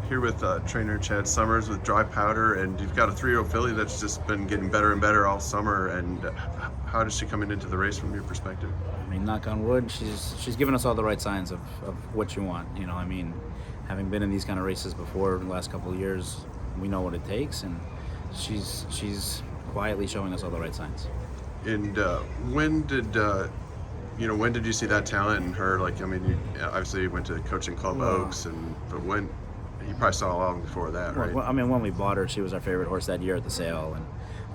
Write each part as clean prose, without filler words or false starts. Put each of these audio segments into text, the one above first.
Here with trainer Chad Summers with Dry Powder, and you've got a 3-year-old filly that's just been getting better and better all summer. And how does she come into the race from your perspective? I mean, knock on wood, she's given us all the right signs of what you want. You know, I mean, having been in these kind of races before in the last couple of years, we know what it takes, and she's quietly showing us all the right signs. And when did you see that talent in her? Like, I mean, you obviously went to Coaching Club Oaks, but when you probably saw a long before that, right? Well, I mean, when we bought her, she was our favorite horse that year at the sale,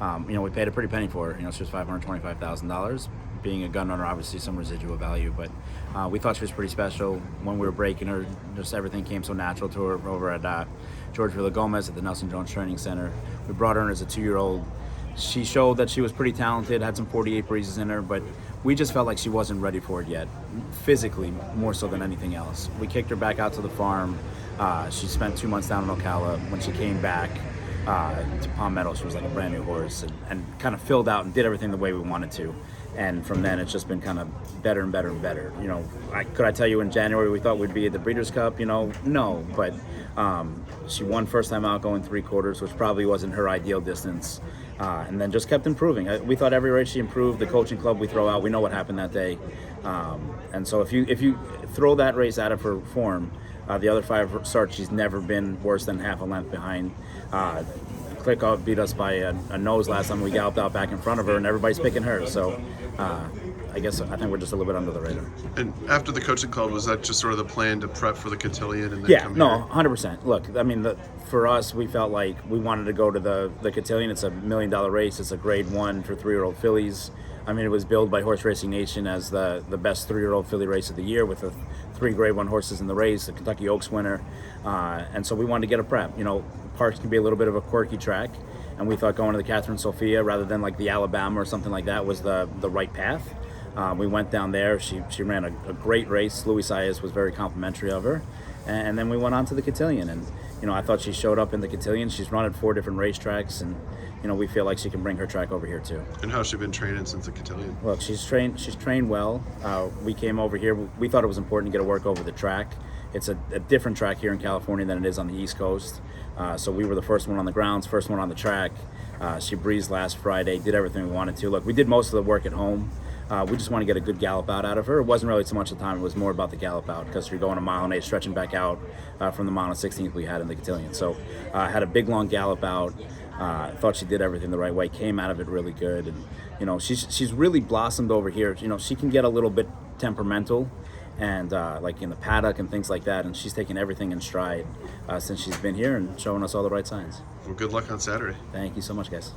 and we paid a pretty penny for her. You know, she was $525,000. Being a gun runner, obviously some residual value, but we thought she was pretty special. When we were breaking her, just everything came so natural to her over at George Villagomez at the Nelson Jones Training Center. We brought her in as a 2-year-old. She showed that she was pretty talented, had some 48 breezes in her, but we just felt like she wasn't ready for it yet, physically more so than anything else. We kicked her back out to the farm. She spent 2 months down in Ocala. When she came back to Palm Meadow, she was like a brand new horse and kind of filled out and did everything the way we wanted to. And from then, it's just been kind of better and better and better. You know, could I tell you in January we thought we'd be at the Breeders' Cup? You know, no. But she won first time out going 3/4, which probably wasn't her ideal distance. And then just kept improving. We thought every race she improved. The Coaching Club we throw out, we know what happened that day. And so if you throw that race out of her form, the other 5 starts, she's never been worse than half a length behind. Click-Off beat us by a nose last time we galloped out back in front of her, and everybody's picking her. So I think we're just a little bit under the radar. And after the Coaching Club, was that just sort of the plan to prep for the Cotillion and then Yeah, come no, here? 100%. Look, I mean, for us, we felt like we wanted to go to the Cotillion. It's a $1 million race. It's a Grade 1 for 3-year-old fillies. I mean, it was billed by Horse Racing Nation as the best 3-year-old filly race of the year with the 3 Grade 1 horses in the race, the Kentucky Oaks winner. And so we wanted to get a prep. You know, Parks can be a little bit of a quirky track, and we thought going to the Catherine Sophia rather than like the Alabama or something like that was the right path. We went down there. She ran a great race. Louis Saez was very complimentary of her. And then we went on to the Cotillion. And, you know, I thought she showed up in the Cotillion. She's run at 4 different racetracks. And, you know, we feel like she can bring her track over here, too. And how's she been training since the Cotillion? Look, she's trained well. We came over here. We thought it was important to get her work over the track. It's a different track here in California than it is on the East Coast. So we were the first one on the grounds, first one on the track. She breezed last Friday, did everything we wanted to. Look, we did most of the work at home. We just want to get a good gallop out of her. It wasn't really so much the time, it was more about the gallop out because you're going a mile and 8, stretching back out from the mile and 16th we had in the Cotillion. So had a big long gallop out. Thought she did everything the right way, came out of it really good. And, you know, she's really blossomed over here. You know, she can get a little bit temperamental and like in the paddock and things like that. And she's taken everything in stride since she's been here and showing us all the right signs. Well, good luck on Saturday. Thank you so much, guys.